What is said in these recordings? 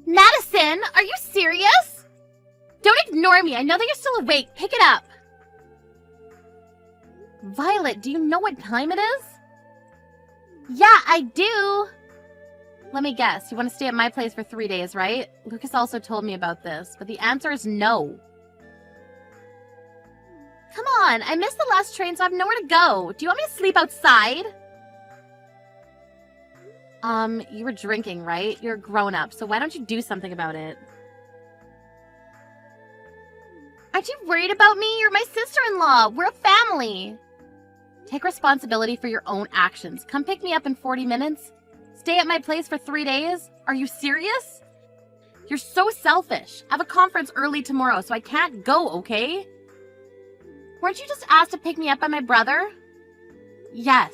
Madison, are you serious? Don't ignore me. I know that you're still awake. Pick it up. Violet, do you know what time it is? Yeah, I do. Let me guess. You want to stay at my place for 3 days, right? Lucas also told me about this, but the answer is no. Come on, I missed the last train, so I have nowhere to go. Do you want me to sleep outside? You were drinking, right? You're a grown-up, so why don't you do something about it? Aren't you worried about me? You're my sister-in-law. We're a family. Take responsibility for your own actions. Come pick me up in 40 minutes. Stay at my place for 3 days? Are you serious? You're so selfish. I have a conference early tomorrow, so I can't go, okay? Weren't you just asked to pick me up by my brother? Yes.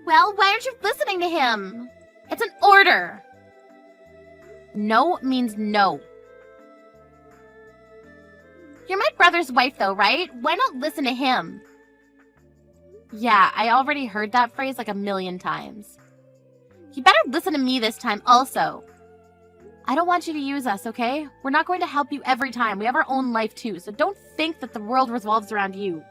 Well, why aren't you listening to him? It's an order. No means no. You're my brother's wife, though, right? Why not listen to him? Yeah, I already heard that phrase like 1,000,000 times. You better listen to me this time also. I don't want you to use us, okay? We're not going to help you every time. We have our own life too, so don't think that the world revolves around you.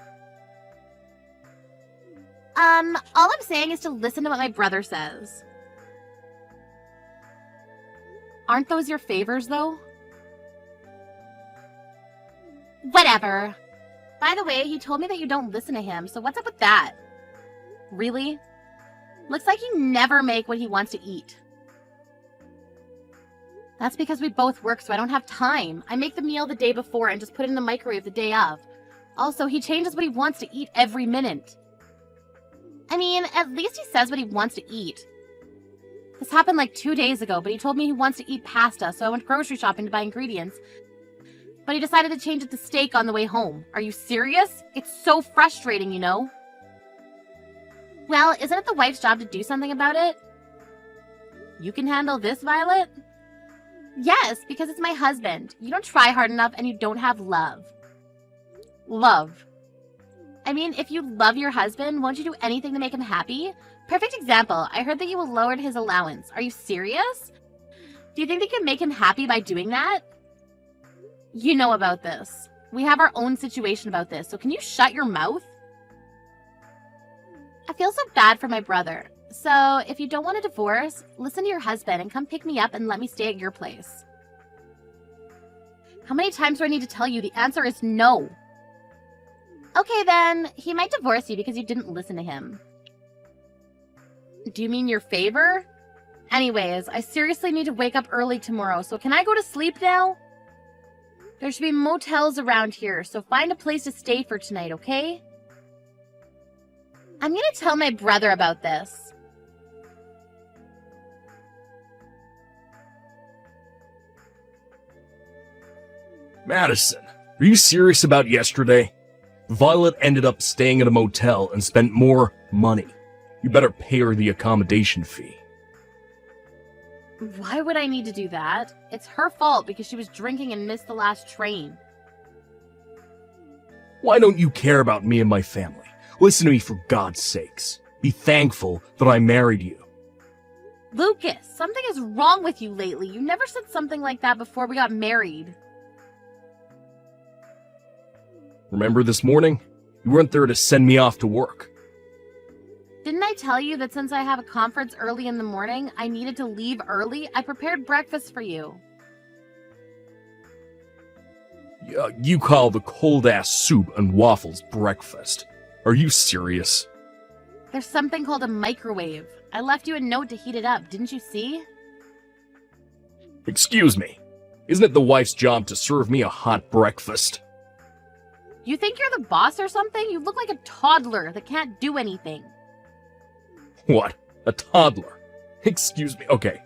All I'm saying is to listen to what my brother says. Aren't those your favors, though? Whatever. By the way, he told me that you don't listen to him, so what's up with that? Really? Looks like you never make what he wants to eat. That's because we both work, so I don't have time. I make the meal the day before and just put it in the microwave the day of. Also, he changes what he wants to eat every minute. I mean, at least he says what he wants to eat. This happened like 2 days ago, but he told me he wants to eat pasta, so I went grocery shopping to buy ingredients. But he decided to change it to steak on the way home. Are you serious? It's so frustrating, you know? Well, isn't it the wife's job to do something about it? You can handle this, Violet? Yes, because it's my husband. You don't try hard enough and you don't have love. Love. I mean, if you love your husband, won't you do anything to make him happy? Perfect example. I heard that you lowered his allowance. Are you serious? Do you think they can make him happy by doing that? You know about this. We have our own situation about this, so can you shut your mouth? I feel so bad for my brother. So, if you don't want a divorce, listen to your husband and come pick me up and let me stay at your place. How many times do I need to tell you? The answer is no. Okay then, he might divorce you because you didn't listen to him. Do you mean your favor? Anyways, I seriously need to wake up early tomorrow, so can I go to sleep now? There should be motels around here, so find a place to stay for tonight, okay? I'm gonna tell my brother about this. Madison, are you serious about yesterday? Violet ended up staying at a motel and spent more money. You better pay her the accommodation fee. Why would I need to do that? It's her fault because she was drinking and missed the last train. Why don't you care about me and my family? Listen to me for God's sakes. Be thankful that I married you. Lucas, something is wrong with you lately. You never said something like that before we got married. Remember this morning? You weren't there to send me off to work. Didn't I tell you that since I have a conference early in the morning, I needed to leave early? I prepared breakfast for you. You call the cold-ass soup and waffles breakfast. Are you serious? There's something called a microwave. I left you a note to heat it up, didn't you see? Excuse me. Isn't it the wife's job to serve me a hot breakfast? You think you're the boss or something? You look like a toddler that can't do anything. What? A toddler? Excuse me. Okay.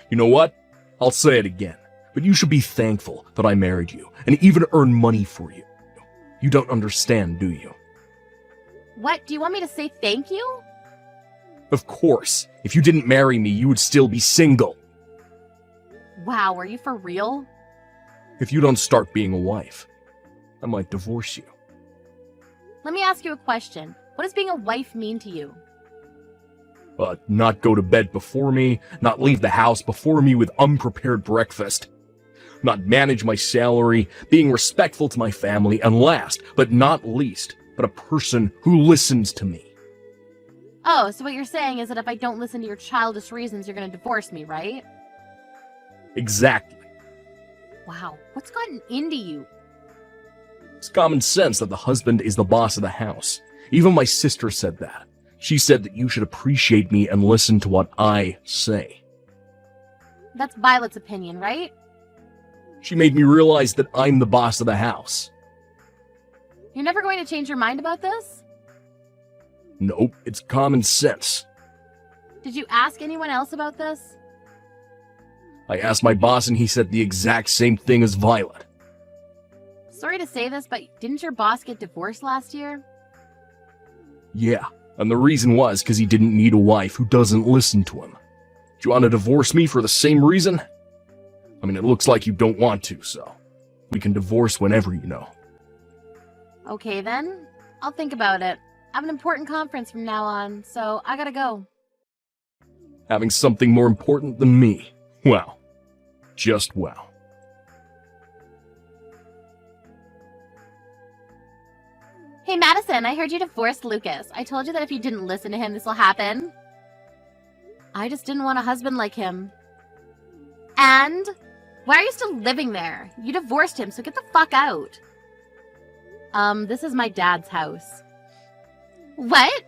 You know what? I'll say it again. But you should be thankful that I married you and even earn money for you. You don't understand, do you? What? Do you want me to say thank you? Of course. If you didn't marry me, you would still be single. Wow, are you for real? If you don't start being a wife, I might divorce you. Let me ask you a question. What does being a wife mean to you? Not go to bed before me, not leave the house before me with unprepared breakfast, not manage my salary, being respectful to my family, and last, but not least, but a person who listens to me. Oh, so what you're saying is that if I don't listen to your childish reasons, you're gonna divorce me, right? Exactly. Wow, what's gotten into you? It's common sense that the husband is the boss of the house. Even my sister said that. She said that you should appreciate me and listen to what I say. That's Violet's opinion, right? She made me realize that I'm the boss of the house. You're never going to change your mind about this? Nope, it's common sense. Did you ask anyone else about this? I asked my boss and he said the exact same thing as Violet. Sorry to say this, but didn't your boss get divorced last year? Yeah, and the reason was because he didn't need a wife who doesn't listen to him. Do you want to divorce me for the same reason? I mean, it looks like you don't want to, so we can divorce whenever, you know. Okay then, I'll think about it. I have an important conference from now on, so I gotta go. Having something more important than me. Wow. Just wow. Hey Madison, I heard you divorced Lucas. I told you that if you didn't listen to him, this will happen. I just didn't want a husband like him. And? Why are you still living there? You divorced him, so get the fuck out. This is my dad's house. What?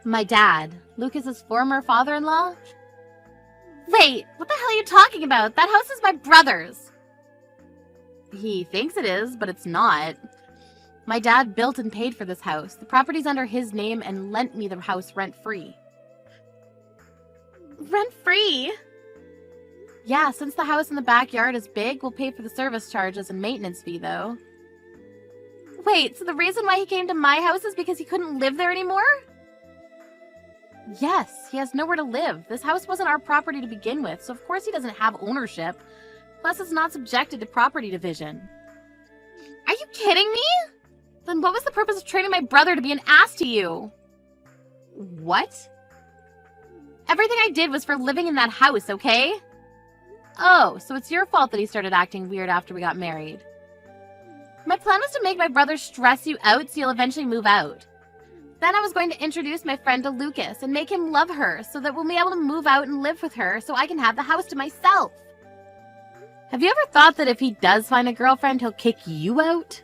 My dad, Lucas's former father-in-law? Wait, what the hell are you talking about? That house is my brother's. He thinks it is, but it's not. My dad built and paid for this house. The property's under his name and lent me the house rent-free. Rent-free? Yeah, since the house in the backyard is big, we'll pay for the service charges and maintenance fee, though. Wait, so the reason why he came to my house is because he couldn't live there anymore? Yes, he has nowhere to live. This house wasn't our property to begin with, so of course he doesn't have ownership. Plus, it's not subjected to property division. Are you kidding me? Then what was the purpose of training my brother to be an ass to you? What? Everything I did was for living in that house, okay? Oh, so it's your fault that he started acting weird after we got married. My plan was to make my brother stress you out so you'll eventually move out. Then I was going to introduce my friend to Lucas and make him love her so that we'll be able to move out and live with her so I can have the house to myself. Have you ever thought that if he does find a girlfriend, he'll kick you out?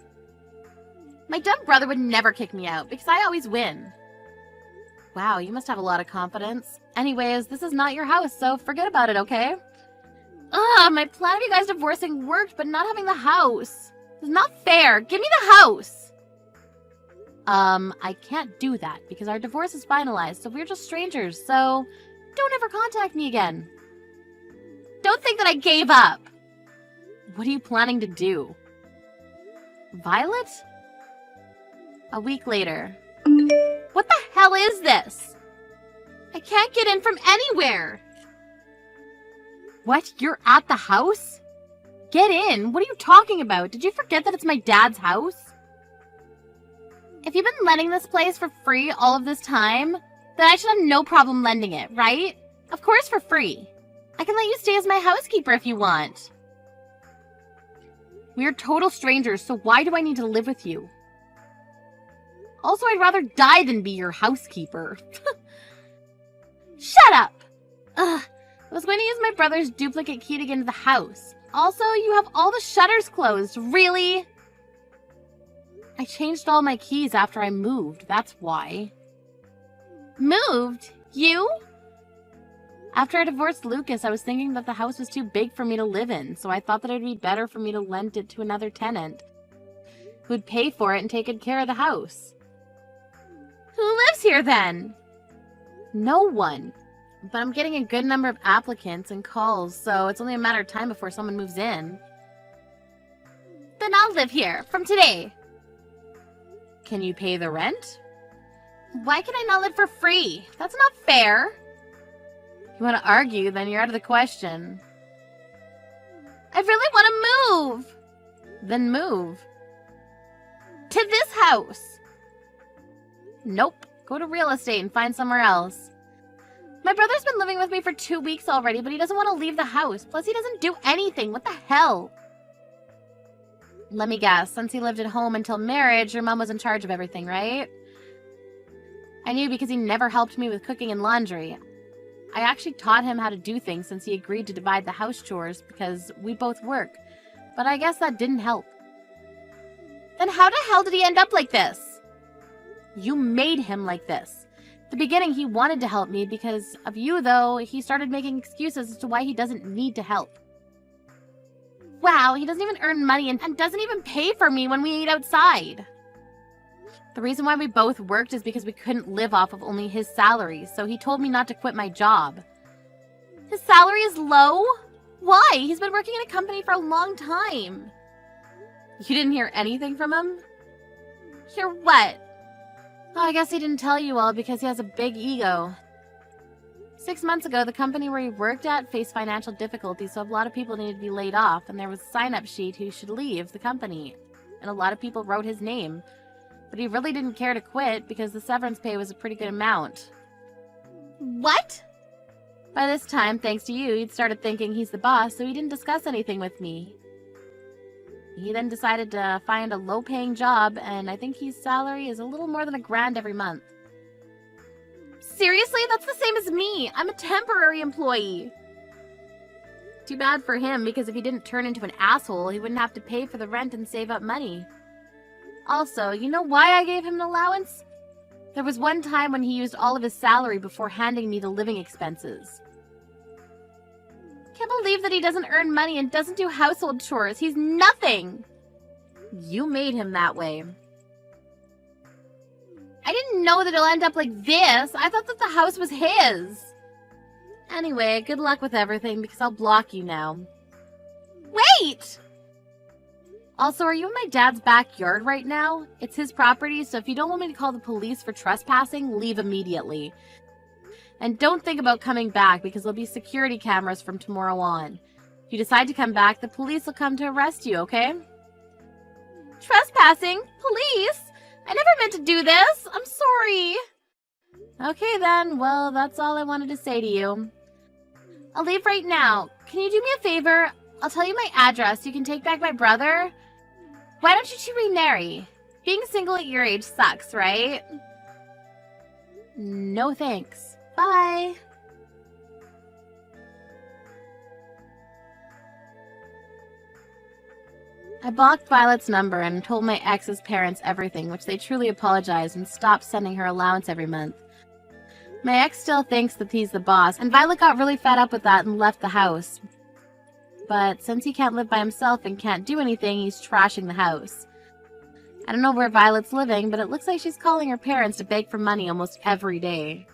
My dumb brother would never kick me out because I always win. Wow, you must have a lot of confidence. Anyways, this is not your house, so forget about it, okay? Ugh, my plan of you guys divorcing worked, but not having the house. It's not fair. Give me the house. I can't do that because our divorce is finalized, so we're just strangers, so don't ever contact me again. Don't think that I gave up. What are you planning to do? Violet? A week later. What the hell is this? I can't get in from anywhere. What? You're at the house? Get in. What are you talking about? Did you forget that it's my dad's house? If you've been letting this place for free all of this time, then I should have no problem lending it, right? Of course for free. I can let you stay as my housekeeper if you want. We're total strangers, so why do I need to live with you? Also, I'd rather die than be your housekeeper. Shut up! Ugh, I was going to use my brother's duplicate key to get into the house. Also, you have all the shutters closed. Really? I changed all my keys after I moved. That's why. Moved? You? After I divorced Lucas, I was thinking that the house was too big for me to live in, so I thought that it would be better for me to lend it to another tenant who'd pay for it and take good care of the house. Who lives here then? No one. But I'm getting a good number of applicants and calls, so it's only a matter of time before someone moves in. Then I'll live here, from today. Can you pay the rent? Why can I not live for free? That's not fair. If you want to argue, then you're out of the question. I really want to move. Then move. To this house. Nope. Go to real estate and find somewhere else. My brother's been living with me for 2 weeks already, but he doesn't want to leave the house. Plus, he doesn't do anything. What the hell? Let me guess. Since he lived at home until marriage, your mom was in charge of everything, right? I knew because he never helped me with cooking and laundry. I actually taught him how to do things since he agreed to divide the house chores because we both work. But I guess that didn't help. Then how the hell did he end up like this? You made him like this. At the beginning, he wanted to help me because of you, though. He started making excuses as to why he doesn't need to help. Wow, he doesn't even earn money and doesn't even pay for me when we eat outside. The reason why we both worked is because we couldn't live off of only his salary, so he told me not to quit my job. His salary is low? Why? He's been working in a company for a long time. You didn't hear anything from him? Hear what? Oh, I guess he didn't tell you all because he has a big ego. 6 months ago, the company where he worked at faced financial difficulties, so a lot of people needed to be laid off, and there was a sign-up sheet who should leave the company. And a lot of people wrote his name. But he really didn't care to quit because the severance pay was a pretty good amount. What? By this time, thanks to you, he'd started thinking he's the boss, so he didn't discuss anything with me. He then decided to find a low-paying job, and I think his salary is a little more than $1,000 every month. Seriously? That's the same as me. I'm a temporary employee. Too bad for him, because if he didn't turn into an asshole, he wouldn't have to pay for the rent and save up money. Also, you know why I gave him an allowance? There was one time when he used all of his salary before handing me the living expenses. Can't believe that he doesn't earn money and doesn't do household chores. He's nothing. You made him that way. I didn't know that he'll end up like this. I thought that the house was his. Anyway, good luck with everything because I'll block you now. Wait! Also, are you in my dad's backyard right now? It's his property, so if you don't want me to call the police for trespassing, leave immediately. And don't think about coming back because there'll be security cameras from tomorrow on. If you decide to come back, the police will come to arrest you, okay? Trespassing? Police? I never meant to do this. I'm sorry. Okay then, well, that's all I wanted to say to you. I'll leave right now. Can you do me a favor? I'll tell you my address. You can take back my brother. Why don't you two remarry? Being single at your age sucks, right? No thanks. Bye. I blocked Violet's number and told my ex's parents everything, which they truly apologized and stopped sending her allowance every month. My ex still thinks that he's the boss, and Violet got really fed up with that and left the house. But since he can't live by himself and can't do anything, he's trashing the house. I don't know where Violet's living, but it looks like she's calling her parents to beg for money almost every day.